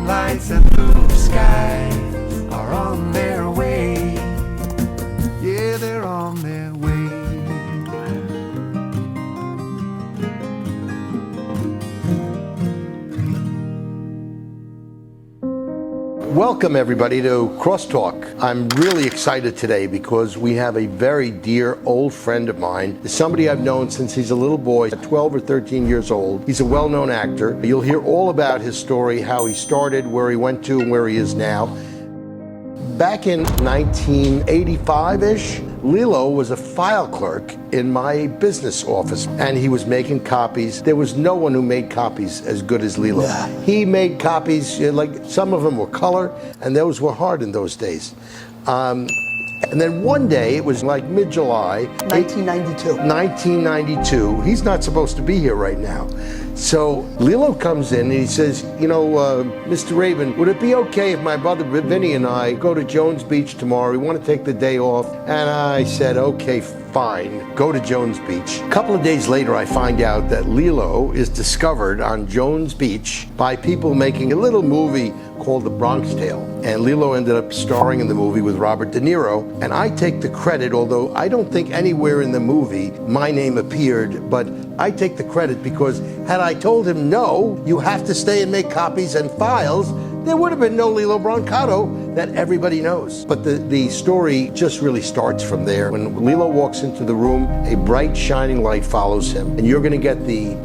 lights and blue skies are on their way. Yeah, they're on their way. Welcome everybody to Crosstalk. I'm really excited today because we have a very dear old friend of mine. It's somebody I've known since he's a little boy, 12 or 13 years old. He's a well-known actor. You'll hear all about his story, how he started, where he went to, and where he is now. Back in 1985-ish, Lillo was a file clerk in my business office, and he was making copies. There was no one who made copies as good as Lillo. Yeah. He made copies, like some of them were color, and those were hard in those days. And then one day, it was like mid-July. 1992. He's not supposed to be here right now. So Lillo comes in and he says, you know, Mr. Raven, would it be okay if my brother Vinny and I go to Jones Beach tomorrow? We want to take the day off. And I said, okay, fine, go to Jones Beach. A couple of days later, I find out that Lillo is discovered on Jones Beach by people making a little movie called The Bronx Tale. And Lillo ended up starring in the movie with Robert De Niro. And I take the credit, although I don't think anywhere in the movie my name appeared, but I take the credit because had I told him, no, you have to stay and make copies and files, there would have been no Lillo Brancato that everybody knows. But the story just really starts from there. When Lillo walks into the room, a bright, shining light follows him. And you're going to get the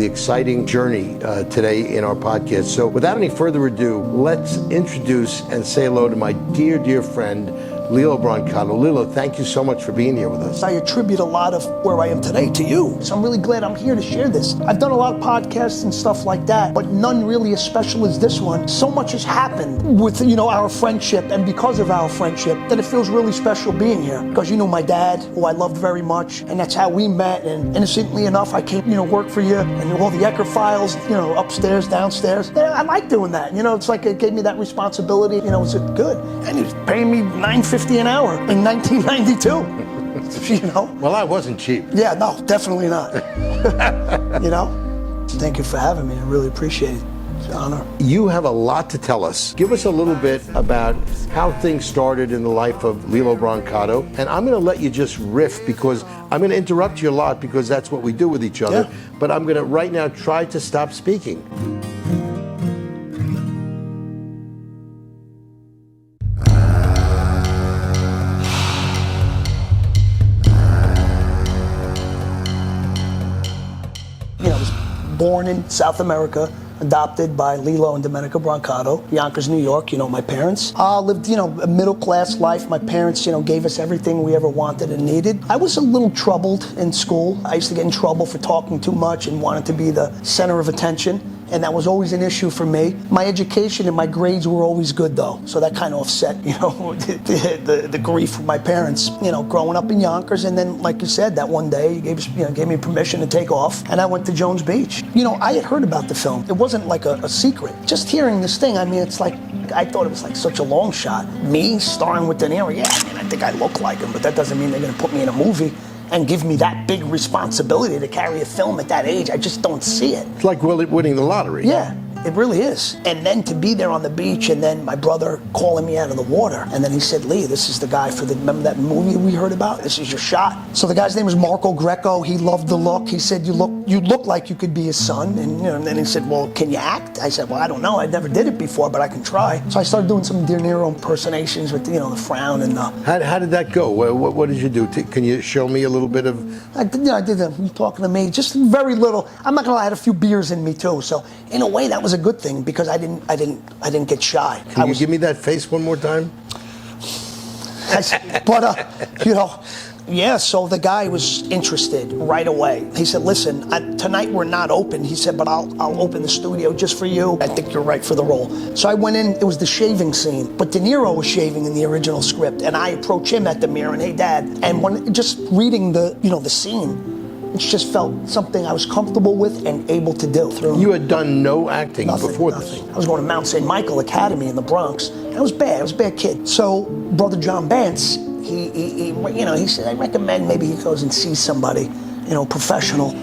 exciting journey today in our podcast. So without any further ado, let's introduce and say hello to my dear, dear friend, Lillo Brancato. Lillo, thank you so much for being here with us. I attribute a lot of where I am today to you. So I'm really glad I'm here to share this. I've done a lot of podcasts and stuff like that, but none really as special as this one. So much has happened with, our friendship, and because of our friendship, that it feels really special being here. Because you know my dad, who I loved very much, and that's how we met. And innocently enough, I came, work for you, and all the Ecker files, upstairs, downstairs. Yeah, I like doing that. It's like it gave me that responsibility. It's good. And he was paying me $9.50 an hour in 1992. Well, I wasn't cheap. Yeah, no, definitely not. Thank you for having me. I really appreciate it. It's an honor. You have a lot to tell us. Give us a little bit about how things started in the life of Lillo Brancato. And I'm going to let you just riff because I'm going to interrupt you a lot because that's what we do with each other. Yeah. But I'm going to right now try to stop speaking. I was born in South America, adopted by Lillo and Domenica Brancato, Yonkers, New York. My parents lived, a middle-class life. My parents, gave us everything we ever wanted and needed. I was a little troubled in school. I used to get in trouble for talking too much and wanted to be the center of attention. And that was always an issue for me. My education and my grades were always good though. So that kind of offset, the grief from my parents, growing up in Yonkers. And then, like you said, that one day you gave me permission to take off and I went to Jones Beach. I had heard about the film. It wasn't like a secret. Just hearing this thing, it's like, I thought it was like such a long shot. Me starring with De Niro, yeah, I think I look like him, but that doesn't mean they're gonna put me in a movie and give me that big responsibility to carry a film at that age. I just don't see it. It's like winning the lottery. Yeah, it really is. And then to be there on the beach and then my brother calling me out of the water. And then he said, Lee, this is the guy remember that movie we heard about? This is your shot. So the guy's name was Marco Greco. He loved the look. He said, you look like you could be his son. And, and then he said, well, can you act? I said, well, I don't know. I never did it before, but I can try. So I started doing some De Niro impersonations with, the frown and the... How did that go? What did you do? Can you show me a little bit of... I did you talking to me, just very little. I'm not gonna lie, I had a few beers in me too. So in a way, that was a good thing because I didn't get shy. Can you give me that face one more time? Yeah, so the guy was interested right away. He said, listen, tonight we're not open. He said, but I'll open the studio just for you. I think you're right for the role. So I went in, it was the shaving scene, but De Niro was shaving in the original script, and I approached him at the mirror and, hey, Dad, and when just reading the scene, it just felt something I was comfortable with and able to do. You had done no acting before this? I was going to Mount St. Michael Academy in the Bronx. I was bad. I was a bad kid. So Brother John Bance, he said, I recommend maybe he goes and sees somebody, professional.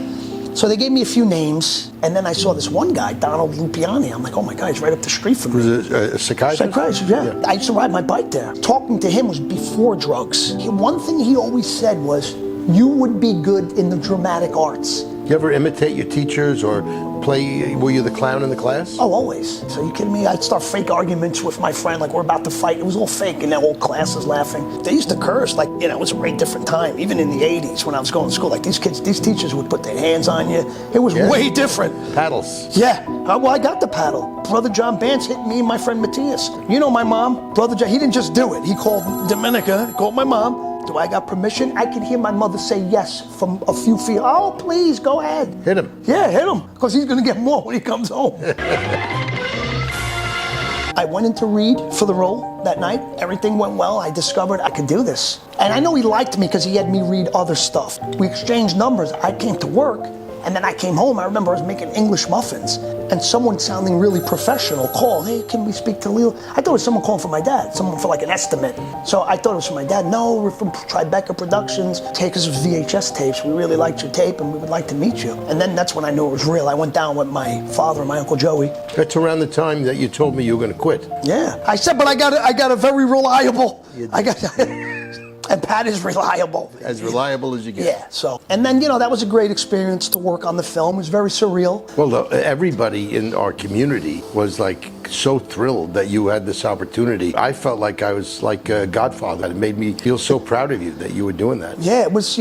So they gave me a few names, and then I saw this one guy, Donald Lupiani. I'm like, oh my God, he's right up the street from me. Was it a psychiatrist? Psychiatrist, yeah. I used to ride my bike there. Talking to him was before drugs. One thing he always said was, you would be good in the dramatic arts. You ever imitate your teachers or play, were you the clown in the class? Oh, always. So you kidding me? I'd start fake arguments with my friend, like we're about to fight. It was all fake, and the whole class is laughing. They used to curse, like, it was a very different time. Even in the 80s when I was going to school, like these teachers would put their hands on you. It was way different. Paddles. Yeah, well, I got the paddle. Brother John Bance hit me and my friend Matthias. You know my mom, Brother John, he didn't just do it. He called Dominica, called my mom. Do I got permission? I could hear my mother say yes from a few feet. Oh, please, go ahead. Hit him. Yeah, hit him, because he's going to get more when he comes home. I went in to read for the role that night. Everything went well. I discovered I could do this. And I know he liked me because he had me read other stuff. We exchanged numbers. I came to work, and then I came home. I remember I was making English muffins, and someone sounding really professional called, hey, can we speak to Lillo? I thought it was someone calling for my dad, someone for like an estimate. So I thought it was for my dad. No, we're from Tribeca Productions. Take us VHS tapes. We really liked your tape, and we would like to meet you. And then that's when I knew it was real. I went down with my father and my Uncle Joey. That's around the time that you told me you were going to quit. Yeah. I said, but I got a very reliable, and Pat is reliable. As reliable as you get. Yeah, so. And then, that was a great experience to work on the film. It was very surreal. Well, everybody in our community was like so thrilled that you had this opportunity. I felt like I was like a godfather. It made me feel so proud of you that you were doing that. Yeah, it was,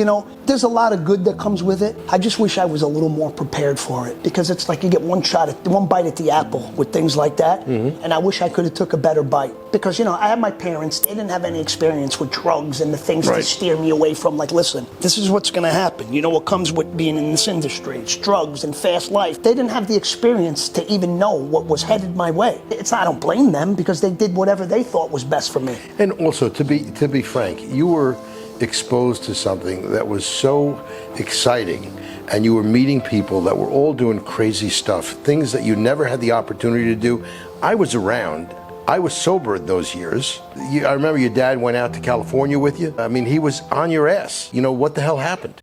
there's a lot of good that comes with it. I just wish I was a little more prepared for it, because it's like you get one bite at the apple with things like that. Mm-hmm. And I wish I could have took a better bite, because, I had my parents, they didn't have any experience with drugs and the things to steer me away from, like, listen, this is what's going to happen. You know what comes with being in this industry. It's drugs and fast life. They didn't have the experience to even know what was headed my way. I don't blame them, because they did whatever they thought was best for me. And also, to be frank, you were exposed to something that was so exciting, and you were meeting people that were all doing crazy stuff, things that you never had the opportunity to do. I was around. I was sober in those years. I remember your dad went out to California with you. I mean, he was on your ass. What the hell happened?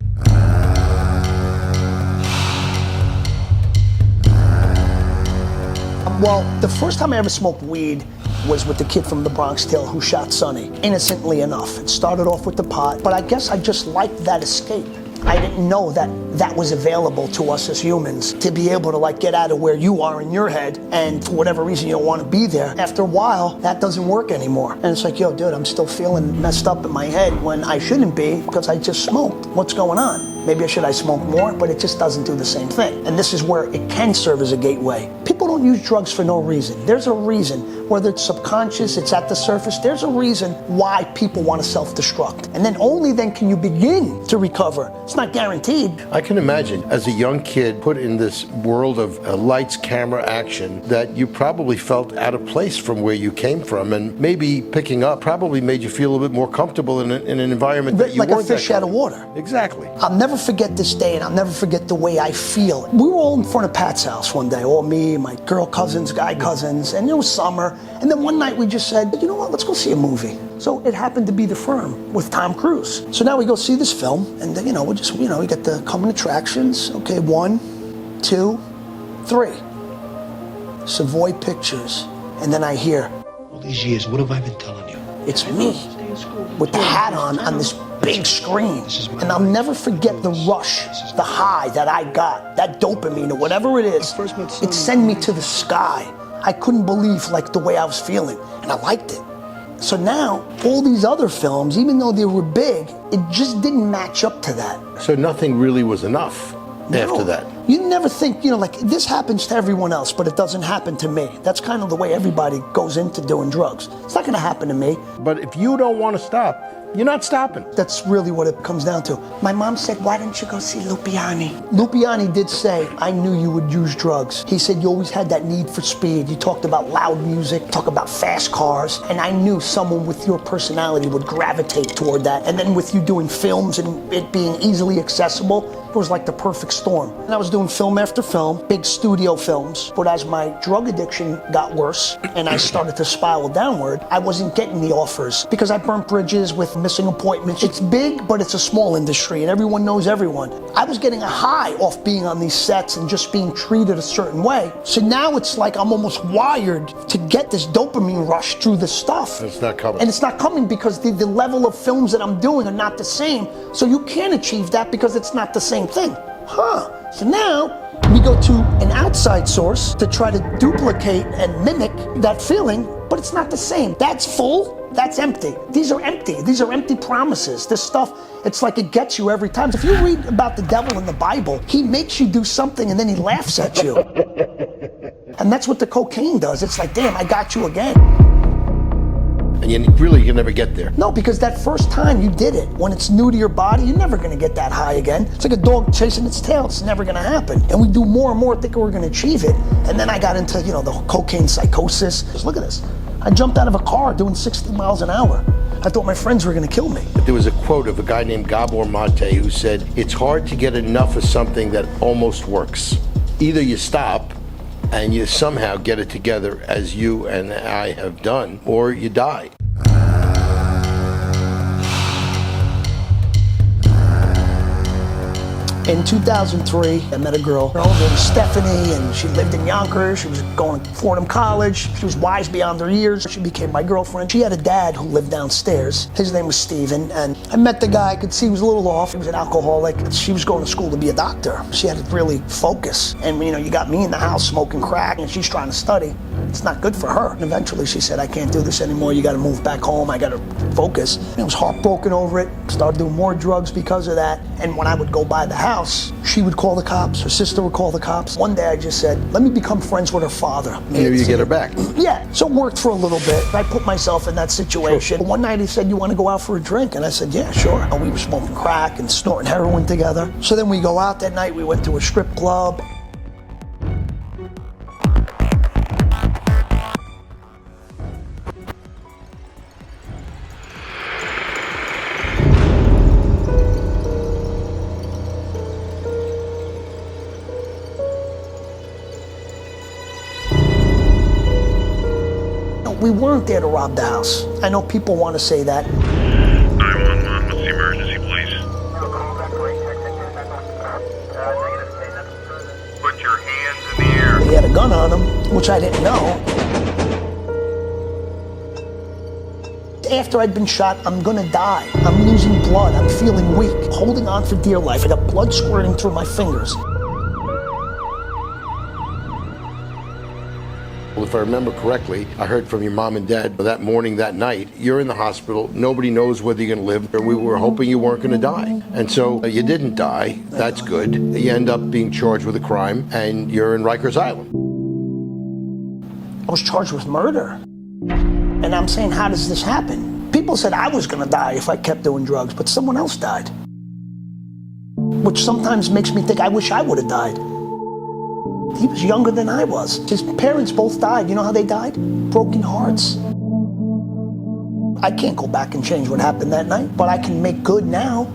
Well, the first time I ever smoked weed was with the kid from the Bronx Tale who shot Sonny, innocently enough. It started off with the pot, but I guess I just liked that escape. I didn't know that that was available to us as humans, to be able to get out of where you are in your head, and for whatever reason you don't want to be there. After a while, that doesn't work anymore. And it's like, yo, dude, I'm still feeling messed up in my head when I shouldn't be, because I just smoked. What's going on? Maybe I smoke more, but it just doesn't do the same thing. And this is where it can serve as a gateway. People don't use drugs for no reason. There's a reason, whether it's subconscious, it's at the surface, there's a reason why people want to self-destruct. And then only then can you begin to recover. It's not guaranteed. I can imagine, as a young kid put in this world of lights, camera, action, that you probably felt out of place from where you came from, and maybe picking up probably made you feel a little bit more comfortable in an environment that you weren't like a fish out of water. Exactly. I'll never forget this day, and I'll never forget the way I feel. We were all in front of Pat's house one day, all me, my girl cousins, guy cousins, and it was summer. And then one night we just said, you know what, let's go see a movie. So it happened to be The Firm with Tom Cruise. So now we go see this film, and then, we just, we get the coming attractions. Okay, 1, 2, 3. Savoy Pictures. And then I hear, all these years, what have I been telling you? It's me with the hat on this big screen. And I'll never forget the rush, the high that I got, that dopamine or whatever it is. It sent me to the sky. I couldn't believe the way I was feeling, and I liked it. So now, all these other films, even though they were big, it just didn't match up to that. So nothing really was enough after that. You never think, this happens to everyone else, but it doesn't happen to me. That's kind of the way everybody goes into doing drugs. It's not going to happen to me. But if you don't want to stop, you're not stopping. That's really what it comes down to. My mom said, why didn't you go see Lupiani? Lupiani did say, I knew you would use drugs. He said you always had that need for speed. You talked about loud music, talk about fast cars, and I knew someone with your personality would gravitate toward that. And then with you doing films and it being easily accessible, It was like the perfect storm. And I was doing film after film, big studio films. But as my drug addiction got worse and I started to spiral downward, I wasn't getting the offers because I burnt bridges with missing appointments. It's big, but it's a small industry and everyone knows everyone. I was getting a high off being on these sets and just being treated a certain way. So now it's like I'm almost wired to get this dopamine rush through the stuff. It's not coming. And it's not coming because the level of films that I'm doing are not the same. So you can't achieve that because it's not the same thing. So now we go to an outside source to try to duplicate and mimic that feeling, but it's not the same. That's full, that's empty. These are empty. These are empty promises. This stuff, it's like it gets you every time. If you read about the devil in the Bible, he makes you do something and then he laughs at you. And that's what the cocaine does. It's like, damn, I got you again. And you really can never get there. No, because that first time you did it, when it's new to your body, you're never gonna get that high again. It's like a dog chasing its tail, it's never gonna happen. And we do more and more thinking we're gonna achieve it. And then I got into, the cocaine psychosis. Just look at this. I jumped out of a car doing 60 miles an hour. I thought my friends were gonna kill me. There was a quote of a guy named Gabor Mate who said, "It's hard to get enough of something that almost works. Either you stop and you somehow get it together as you and I have done, or you die." In 2003, I met a girl named Stephanie, and she lived in Yonkers. She was going to Fordham College. She was wise beyond her years. She became my girlfriend. She had a dad who lived downstairs. His name was Steven, and I met the guy. I could see he was a little off. He was an alcoholic. She was going to school to be a doctor. She had to really focus. And you got me in the house smoking crack, and she's trying to study. It's not good for her. And eventually she said, "I can't do this anymore. You got to move back home. I got to focus." And I was heartbroken over it. Started doing more drugs because of that. And when I would go by the house, she would call the cops. Her sister would call the cops. One day I just said, let me become friends with her father. Maybe you get her back. Yeah, so it worked for a little bit. I put myself in that situation. One night he said, "You want to go out for a drink?" And I said, "Yeah, sure." And we were smoking crack and snorting heroin together. So then we go out that night. We went to a strip club. We weren't there to rob the house. I know people want to say that. 911, what's the emergency, please? Put your hands in the air. He had a gun on him, which I didn't know. After I'd been shot, I'm gonna die. I'm losing blood, I'm feeling weak, holding on for dear life. I got blood squirting through my fingers. Well, if I remember correctly, I heard from your mom and dad that morning, that night, you're in the hospital, nobody knows whether you're gonna live, or we were hoping you weren't gonna die. And so you didn't die, that's good. You end up being charged with a crime, and you're in Rikers Island. I was charged with murder. And I'm saying, how does this happen? People said I was gonna die if I kept doing drugs, but someone else died. Which sometimes makes me think I wish I would have died. He was younger than I was. His parents both died. You know how they died? Broken hearts. I can't go back and change what happened that night, but I can make good now.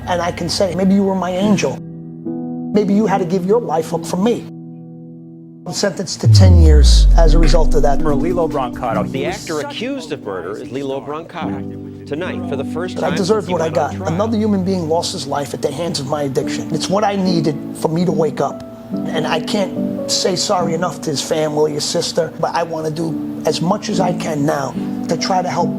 And I can say, maybe you were my angel. Maybe you had to give your life up for me. I'm sentenced to 10 years as a result of that. For Lillo Brancato, the actor accused of murder is Lillo Brancato. Tonight, for the first time, I deserved what I got. Another human being lost his life at the hands of my addiction. It's what I needed for me to wake up. And I can't say sorry enough to his family, his sister, but I want to do as much as I can now to try to help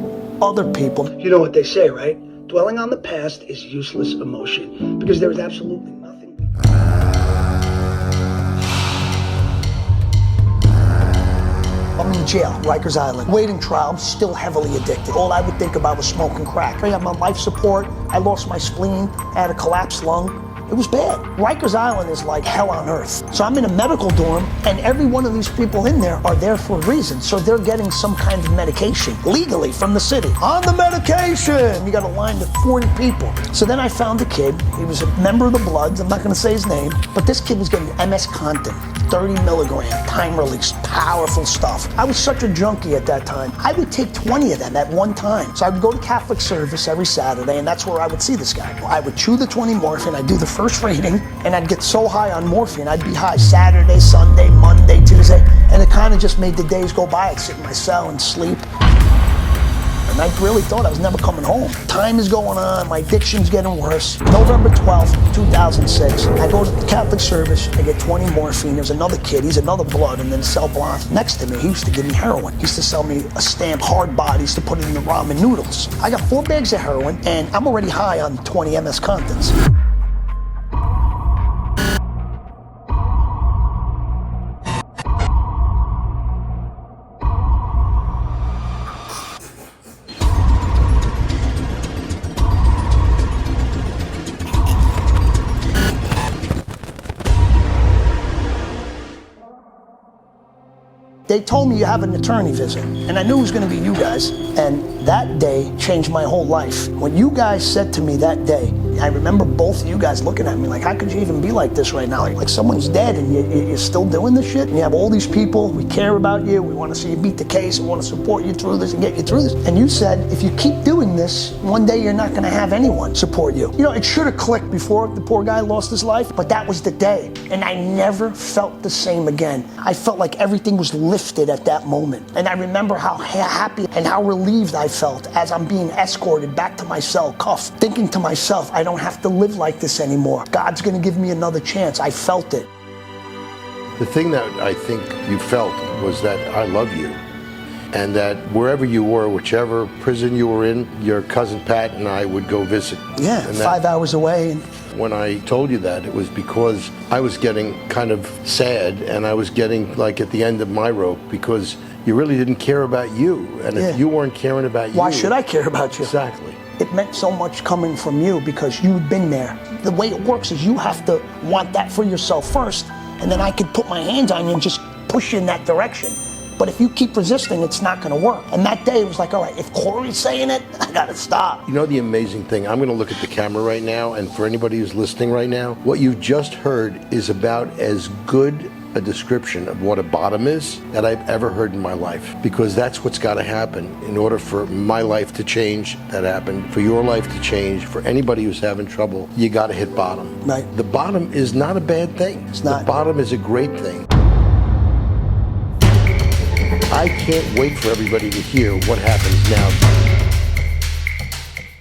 other people. You know what they say, right? Dwelling on the past is useless emotion, because there is absolutely nothing. I'm in jail, Rikers Island, waiting trial. I'm still heavily addicted. All I would think about was smoking crack. I had my life support. I lost my spleen. I had a collapsed lung. It was bad. Rikers Island is like hell on earth. So I'm in a medical dorm, and every one of these people in there are there for a reason. So they're getting some kind of medication, legally, from the city. On the medication! You got a line with 40 people. So then I found a kid. He was a member of the Bloods. I'm not gonna say his name, but this kid was getting MS Contin, 30 milligram, time release, powerful stuff. I was such a junkie at that time. I would take 20 of them at one time. So I would go to Catholic service every Saturday, and that's where I would see this guy. I would chew the 20 morphine, I'd do the first rating, and I'd get so high on morphine, I'd be high Saturday, Sunday, Monday, Tuesday, and it kind of just made the days go by. I'd sit in my cell and sleep. And I really thought I was never coming home. Time is going on, my addiction's getting worse. November 12th, 2006, I go to the Catholic service, I get 20 morphine, there's another kid, he's another Blood, and then cell block next to me, he used to give me heroin. He used to sell me a stamp hard bodies to put it in the ramen noodles. I got 4 bags of heroin, and I'm already high on 20 MS Contins. They told me you have an attorney visit, and I knew it was gonna be you guys, and that day changed my whole life. What you guys said to me that day, I remember both of you guys looking at me like, how could you even be like this right now? Like someone's dead and you're still doing this shit? And you have all these people, we care about you, we wanna see you beat the case, we wanna support you through this and get you through this. And you said, if you keep doing this, one day you're not gonna have anyone support you. You know, it should have clicked before the poor guy lost his life, but that was the day. And I never felt the same again. I felt like everything was lifted at that moment. And I remember how happy and how relieved I felt as I'm being escorted back to my cell, cuffed, thinking to myself, I don't have to live like this anymore. God's gonna give me another chance. I felt it. The thing that I think you felt was that I love you, and that wherever you were, whichever prison you were in, your cousin Pat and I would go visit. Yeah, and 5 hours away. And when I told you that, it was because I was getting kind of sad, and I was getting like at the end of my rope, because you really didn't care about you. And if you weren't caring about you, why should I care about you? Exactly. It meant so much coming from you because you'd been there. The way it works is you have to want that for yourself first, and then I could put my hands on you and just push you in that direction. But if you keep resisting, it's not gonna work. And that day it was like, all right, if Corey's saying it, I gotta stop. You know the amazing thing, I'm gonna look at the camera right now, and for anybody who's listening right now, what you've just heard is about as good a description of what a bottom is that I've ever heard in my life, because that's what's got to happen in order for my life to change. That happened for your life to change. For anybody who's having trouble, you got to hit bottom. Right. The bottom is not a bad thing. It's not. The bottom is a great thing. I can't wait for everybody to hear what happens now.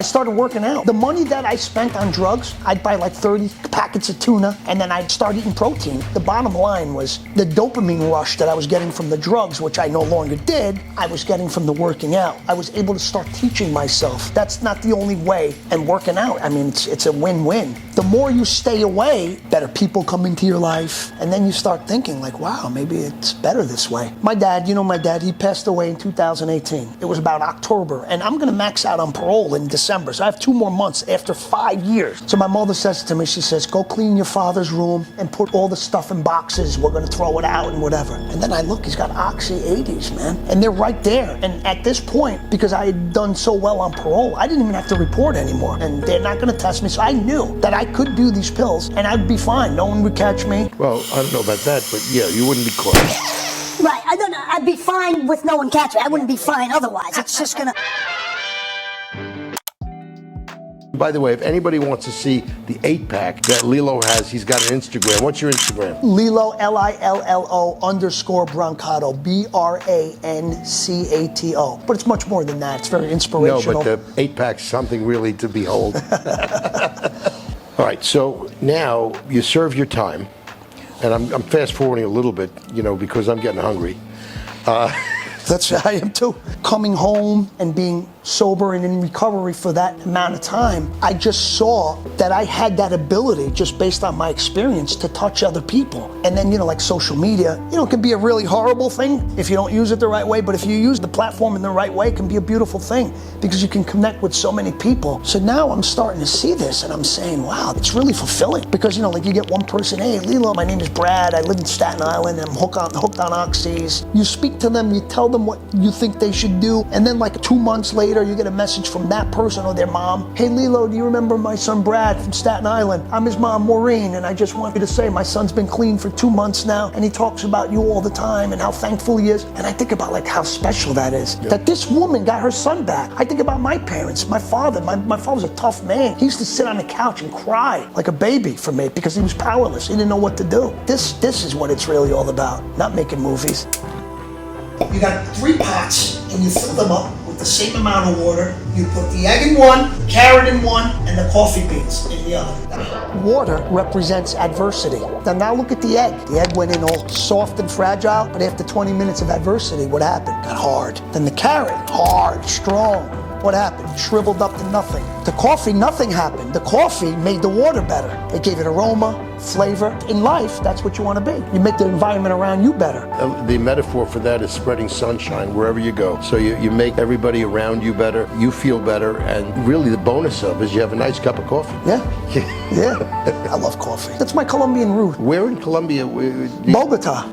I started working out. The money that I spent on drugs, I'd buy like 30 packets of tuna, and then I'd start eating protein. The bottom line was the dopamine rush that I was getting from the drugs, which I no longer did, I was getting from the working out. I was able to start teaching myself. That's not the only way. And working out, I mean, it's a win-win. The more you stay away, better people come into your life, and then you start thinking like, wow, maybe it's better this way. My dad, you know my dad, he passed away in 2018. It was about October, and I'm gonna max out on parole in December. So I have 2 more months after 5 years. So my mother says to me, she says, go clean your father's room and put all the stuff in boxes. We're gonna throw it out and whatever. And then I look, he's got Oxy 80s, man. And they're right there. And at this point, because I had done so well on parole, I didn't even have to report anymore. And they're not gonna test me. So I knew that I could do these pills and I'd be fine. No one would catch me. Well, I don't know about that, but yeah, you wouldn't be caught. Right, I don't know. I'd be fine with no one catching me. I wouldn't be fine otherwise. It's just gonna... By the way, if anybody wants to see the 8-pack that Lillo has, he's got an Instagram. What's your Instagram? Lillo, Lillo _Brancato, Brancato. But it's much more than that. It's very inspirational. No, but the 8-pack's something really to behold. All right, so now you serve your time, and I'm fast forwarding a little bit, you know, because I'm getting hungry. That's I am too. Coming home and being sober and in recovery for that amount of time, I just saw that I had that ability, just based on my experience, to touch other people. And then, like social media, it can be a really horrible thing if you don't use it the right way, but if you use the platform in the right way, it can be a beautiful thing because you can connect with so many people. So now I'm starting to see this and I'm saying, wow, it's really fulfilling because, like you get one person, hey, Lillo, my name is Brad, I live in Staten Island and I'm hooked on oxys. You speak to them, you tell them what you think they should do, and then like 2 months later, you get a message from that person or their mom, hey Lillo, do you remember my son Brad from Staten Island? I'm his mom, Maureen, and I just want you to say my son's been clean for 2 months now, and he talks about you all the time and how thankful he is. And I think about like how special that is, that this woman got her son back. I think about my parents, my father. My father was a tough man. He used to sit on the couch and cry like a baby for me because he was powerless. He didn't know what to do. This is what it's really all about, not making movies. You got 3 pots and you fill them up with the same amount of water. You put the egg in one, carrot in one, and the coffee beans in the other. Water represents adversity. Now look at the egg. The egg went in all soft and fragile, but after 20 minutes of adversity, what happened? Got hard. Then the carrot, hard, strong. What happened? Shriveled up to nothing. The coffee, nothing happened. The coffee made the water better. It gave it aroma, flavor. In life, that's what you want to be. You make the environment around you better. The metaphor for that is spreading sunshine wherever you go. So you make everybody around you better, you feel better, and really the bonus of is you have a nice cup of coffee. Yeah, yeah. I love coffee. That's my Colombian root. Where in Colombia? Bogota.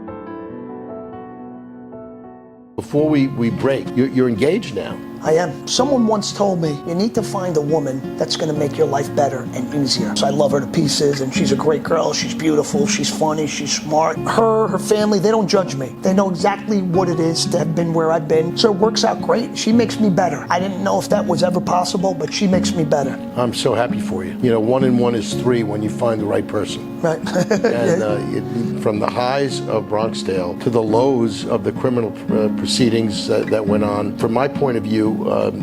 Before we break, you're engaged now. I am. Someone once told me, you need to find a woman that's going to make your life better and easier. So I love her to pieces, and she's a great girl. She's beautiful. She's funny. She's smart. Her family, they don't judge me. They know exactly what it is to have been where I've been. So it works out great. She makes me better. I didn't know if that was ever possible, but she makes me better. I'm so happy for you. 1 and 1 is 3 when you find the right person. Right. And from the highs of Bronx Tale to the lows of the criminal proceedings that went on, from my point of view,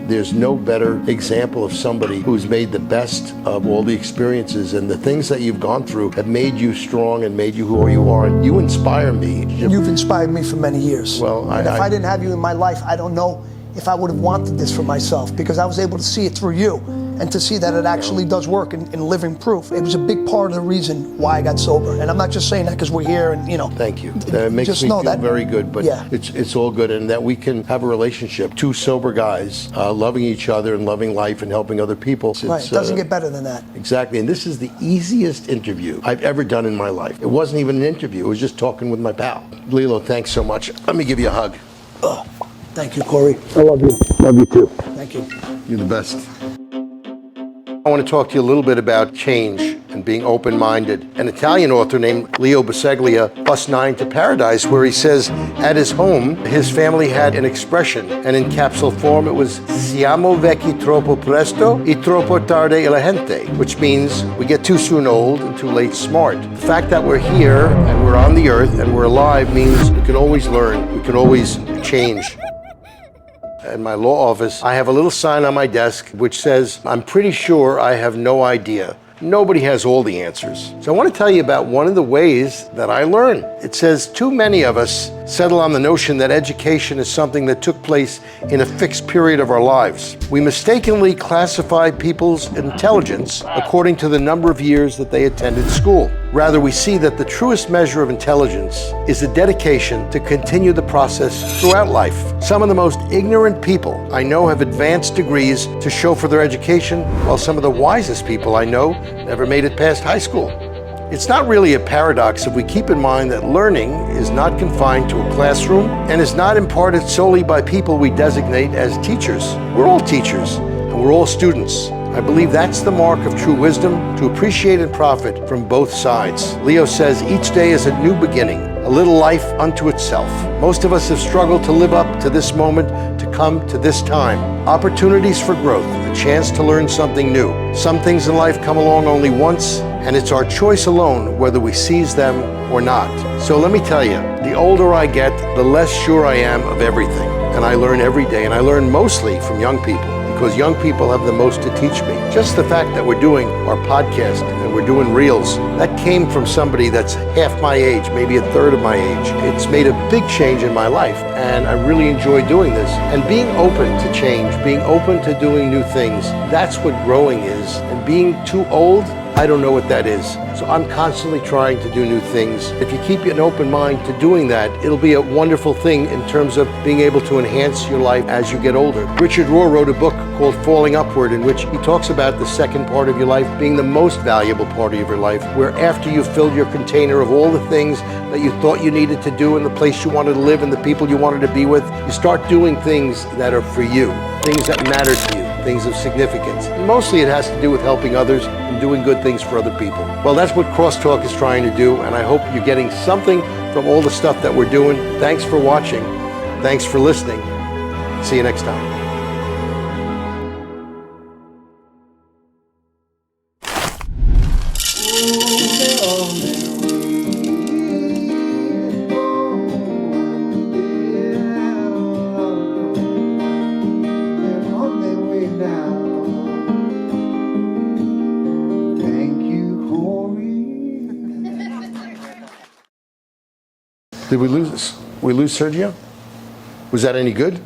there's no better example of somebody who's made the best of all the experiences, and the things that you've gone through have made you strong and made you who you are. And you inspire me. You've inspired me for many years. Well, and if I didn't have you in my life, I don't know if I would have wanted this for myself, because I was able to see it through you and to see that it actually does work in living proof. It was a big part of the reason why I got sober. And I'm not just saying that because we're here and, Thank you. That makes me feel very good, but yeah. it's all good, and that we can have a relationship, 2 sober guys, loving each other and loving life and helping other people. Right, it doesn't get better than that. Exactly, and this is the easiest interview I've ever done in my life. It wasn't even an interview, it was just talking with my pal. Lillo, thanks so much. Let me give you a hug. Oh, thank you, Corey. I love you. Love you too. Thank you. You're the best. I want to talk to you a little bit about change and being open-minded. An Italian author named Leo Baseglia, +9 to Paradise, where he says at his home, his family had an expression, and in capsule form it was "Siamo vecchi troppo presto e troppo tardi la gente," which means we get too soon old and too late smart. The fact that we're here and we're on the earth and we're alive means we can always learn, we can always change. In my law office, I have a little sign on my desk which says, "I'm pretty sure I have no idea." Nobody has all the answers. So I want to tell you about one of the ways that I learn. It says, too many of us settle on the notion that education is something that took place in a fixed period of our lives. We mistakenly classify people's intelligence according to the number of years that they attended school. Rather, we see that the truest measure of intelligence is the dedication to continue the process throughout life. Some of the most ignorant people I know have advanced degrees to show for their education, while some of the wisest people I know never made it past high school. It's not really a paradox if we keep in mind that learning is not confined to a classroom and is not imparted solely by people we designate as teachers. We're all teachers and we're all students. I believe that's the mark of true wisdom, to appreciate and profit from both sides. Leo says each day is a new beginning, a little life unto itself. Most of us have struggled to live up to this moment, to come to this time. Opportunities for growth, a chance to learn something new. Some things in life come along only once, and it's our choice alone whether we seize them or not. So let me tell you, the older I get, the less sure I am of everything. And I learn every day, and I learn mostly from young people, because young people have the most to teach me. Just the fact that we're doing our podcast and we're doing reels, that came from somebody that's half my age, maybe a third of my age. It's made a big change in my life, and I really enjoy doing this. And being open to change, being open to doing new things, that's what growing is. And being too old, I don't know what that is. So I'm constantly trying to do new things. If you keep an open mind to doing that, it'll be a wonderful thing in terms of being able to enhance your life as you get older. Richard Rohr wrote a book called Falling Upward, in which he talks about the second part of your life being the most valuable part of your life, where after you've filled your container of all the things that you thought you needed to do and the place you wanted to live and the people you wanted to be with, you start doing things that are for you, things that matter to you, things of significance. And mostly it has to do with helping others and doing good things for other people. Well, that's what Crosstalk is trying to do, and I hope you're getting something from all the stuff that we're doing. Thanks for watching. Thanks for listening. See you next time. Did we lose Sergio? Was that any good?